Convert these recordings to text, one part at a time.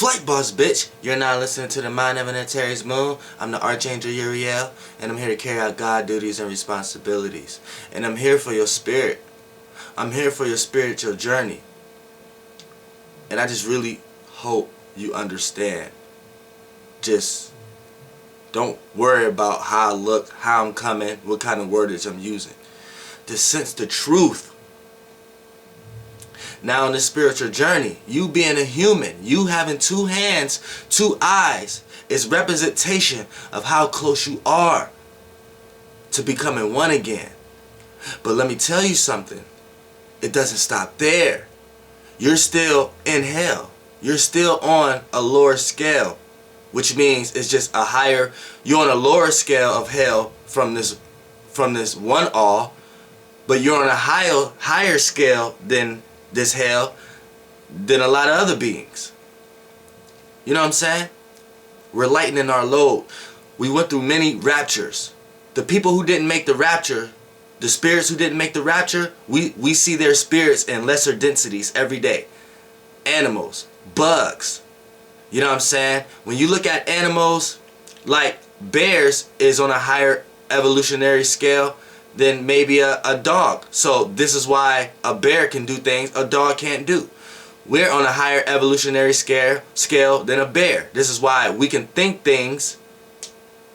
Flight boss, bitch! You're now listening to the Mind of an Antares Moon. I'm the Archangel URIEL, and I'm here to carry out God duties and responsibilities. And I'm here for your spirit. I'm here for your spiritual journey. And I just really hope you understand. Just don't worry about how I look, how I'm coming, what kind of wordage I'm using. Just sense the truth. Now in this spiritual journey, you being a human, you having two hands, two eyes, is representation of how close you are to becoming one again. But let me tell you something. It doesn't stop there. You're still in hell. You're still on a lower scale, which means it's just a higher, you're on a lower scale of hell from this one all, but you're on a higher scale than this hell than a lot of other beings. You know what I'm saying? We're lightening our load. We went through many raptures. The people who didn't make the rapture, the spirits who didn't make the rapture, we see their spirits in lesser densities every day. Animals, bugs. You know what I'm saying? When you look at animals, like bears is on a higher evolutionary scale than maybe a dog. So this is why a bear can do things a dog can't do. We're on a higher evolutionary scale than a bear. This is why we can think things.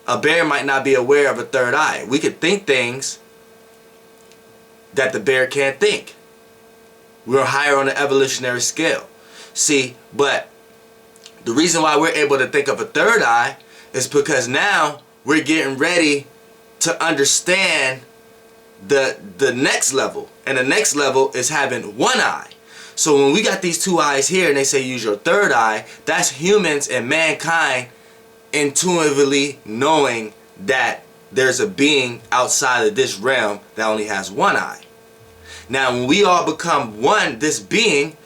A bear might not be aware of a third eye. We can think things that the bear can't think. We're higher on the evolutionary scale. See, but the reason why we're able to think of a third eye is because now we're getting ready to understand the next level. And the next level is having one eye. So when we got these two eyes here and they say use your third eye, that's humans and mankind intuitively knowing that there's a being outside of this realm that only has one eye. Now when we all become one, this being,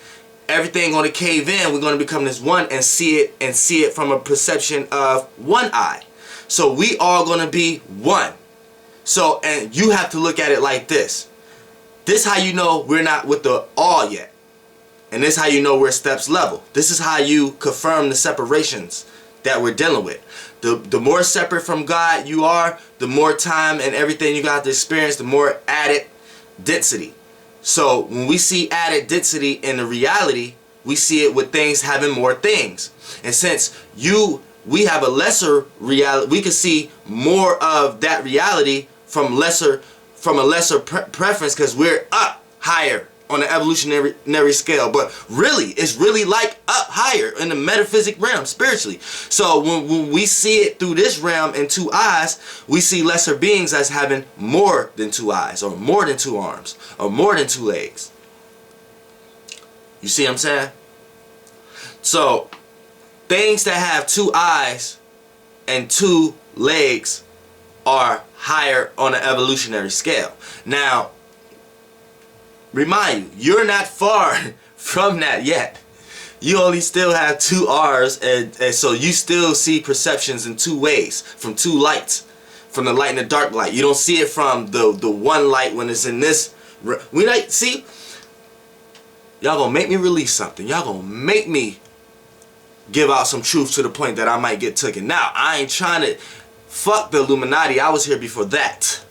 everything going to cave in. We're going to become this one and see it from a perception of one eye. So we all going to be one. So, and you have to look at it like this. This how you know we're not with the all yet. And this how you know we're steps level. This is how you confirm the separations that we're dealing with. The more separate from God you are, the more time and everything you got to experience, the more added density. So when we see added density in the reality, we see it with things having more things. And since we have a lesser reality, we can see more of that reality from a lesser preference because we're up higher on the evolutionary scale. But really, it's really like up higher in the metaphysic realm spiritually. So when we see it through this realm in two eyes, we see lesser beings as having more than two eyes, or more than two arms, or more than two legs. You see what I'm saying? So things that have two eyes and two legs are higher on the evolutionary scale. Now, remind you, you're not far from that yet. You only still have two R's, and so you still see perceptions in two ways, from two lights, from the light and the dark light. You don't see it from the one light when it's in this. We like, see, y'all gonna make me release something. Y'all gonna make me give out some truth to the point that I might get taken. Now, I ain't trying to fuck the Illuminati. I was here before that.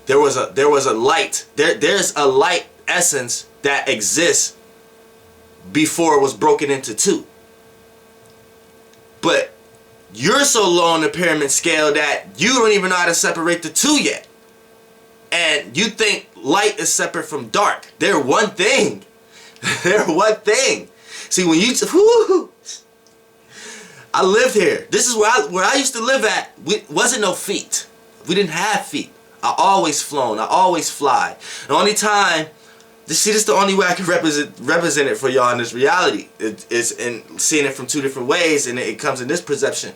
There was a light. There's a light essence that exists before it was broken into two. But you're so low on the pyramid scale that you don't even know how to separate the two yet. And you think light is separate from dark. They're one thing. They're one thing. See, when you I lived here. This is where I used to live at. Wasn't no feet. We didn't have feet. I always flown. I always fly. The only time, this is the only way I can represent it for y'all in this reality. It's in seeing it from two different ways, and it comes in this perception.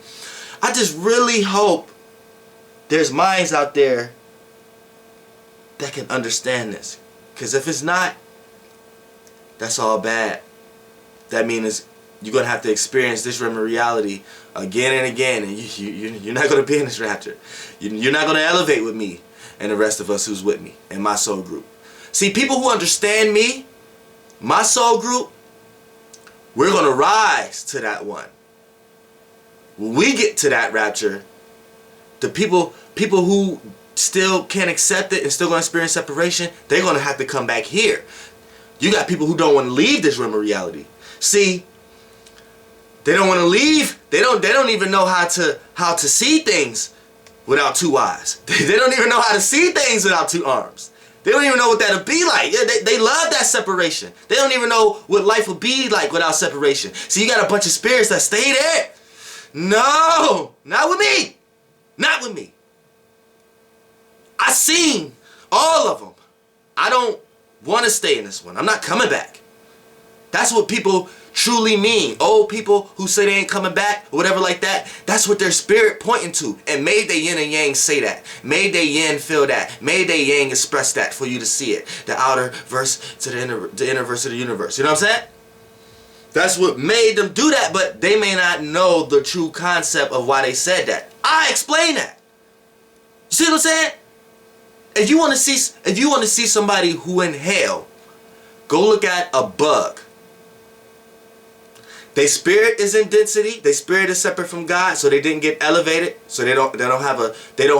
I just really hope there's minds out there that can understand this. Because if it's not, that's all bad. That means you're going to have to experience this realm of reality again and again, and you're not going to be in this rapture. You're not going to elevate with me and the rest of us who's with me and my soul group. See, people who understand me, my soul group, We're going to rise to that one. When we get to that rapture, the people who still can't accept it and still going to experience separation, they're going to have to come back here. You got people who don't want to leave this realm of reality. See, they don't want to leave. They don't even know how to see things without two eyes. They don't even know how to see things without two arms. They don't even know what that'll be like. Yeah, they love that separation. They don't even know what life would be like without separation. So you got a bunch of spirits that stay there. No, not with me. Not with me. I seen all of them. I don't want to stay in this one. I'm not coming back. That's what people truly mean. Old people who say they ain't coming back or whatever like that, that's what their spirit pointing to. And made they yin and yang say that. Made they yin feel that. Made they yang express that for you to see it. The outer verse to the inner verse of the universe. You know what I'm saying? That's what made them do that, but they may not know the true concept of why they said that. I explain that. You see what I'm saying? If you want to see somebody who in hell, go look at a bug. Their spirit is in density. Their spirit is separate from God, so they didn't get elevated. So they don't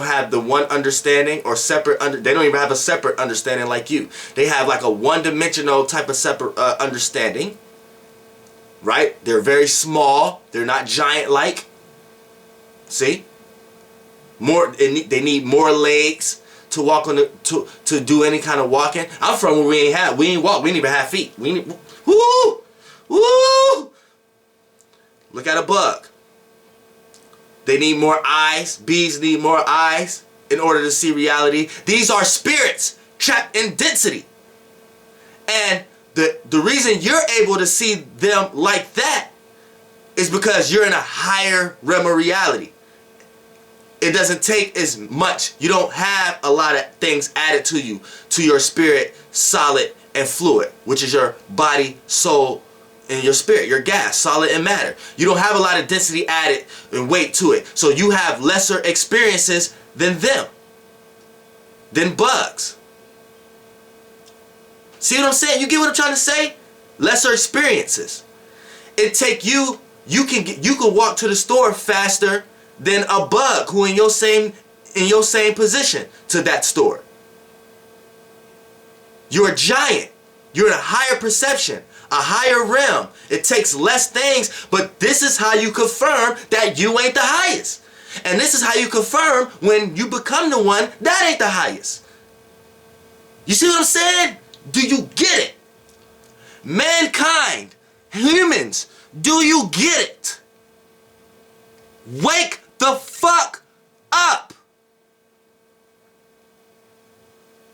have the one understanding or separate. They don't even have a separate understanding like you. They have like a one-dimensional type of separate understanding. Right? They're very small. They're not giant-like. See? They need more legs to walk on to do any kind of walking. I'm from where we ain't walk. We didn't even have feet. Woo! Look at a bug. They need more eyes. Bees need more eyes in order to see reality. These are spirits trapped in density. And the reason you're able to see them like that is because you're in a higher realm of reality. It doesn't take as much. You don't have a lot of things added to you, to your spirit, solid and fluid, which is your body, soul, and your spirit, your gas, solid and matter. You don't have a lot of density added and weight to it. So you have lesser experiences than them, than bugs. See what I'm saying? You get what I'm trying to say? Lesser experiences. It take you can walk to the store faster than a bug who in your same position to that store. You're a giant. You're in a higher perception, a higher realm. It takes less things, but this is how you confirm that you ain't the highest. And this is how you confirm when you become the one that ain't the highest. You see what I'm saying? Do you get it? Mankind, humans, do you get it? Wake the fuck up.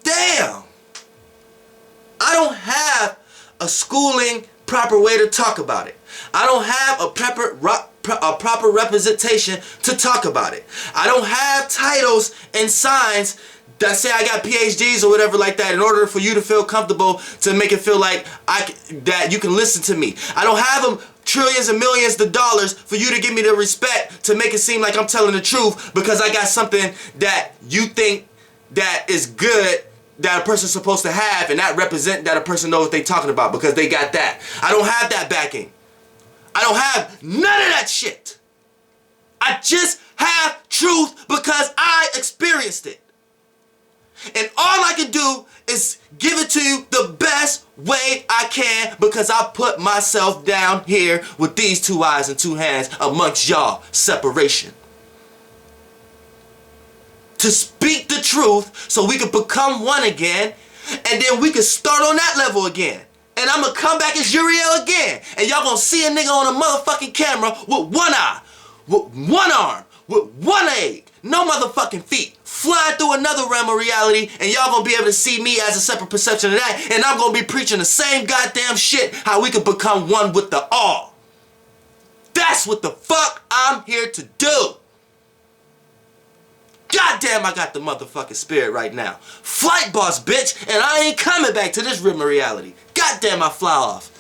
Damn. I don't have a schooling proper way to talk about it. I don't have a proper representation to talk about it. I don't have titles and signs that say I got PhDs or whatever like that in order for you to feel comfortable, to make it feel like that you can listen to me. I don't have them trillions and millions of dollars for you to give me the respect to make it seem like I'm telling the truth because I got something that you think that is good that a person's supposed to have, and that represent that a person knows what they're talking about because they got that. I don't have that backing. I don't have none of that shit. I just have truth because I experienced it. And all I can do is give it to you the best way I can because I put myself down here with these two eyes and two hands amongst y'all. Separation. To speak the truth so we can become one again, and then we can start on that level again. And I'm going to come back as URIEL again. And y'all going to see a nigga on a motherfucking camera with one eye, with one arm, with one leg, no motherfucking feet, flying through another realm of reality, and y'all gonna be able to see me as a separate perception of that, and I'm gonna be preaching the same goddamn shit, how we could become one with the all. That's what the fuck I'm here to do. Goddamn, I got the motherfucking spirit right now. Flight boss, bitch, and I ain't coming back to this realm of reality. Goddamn, I fly off.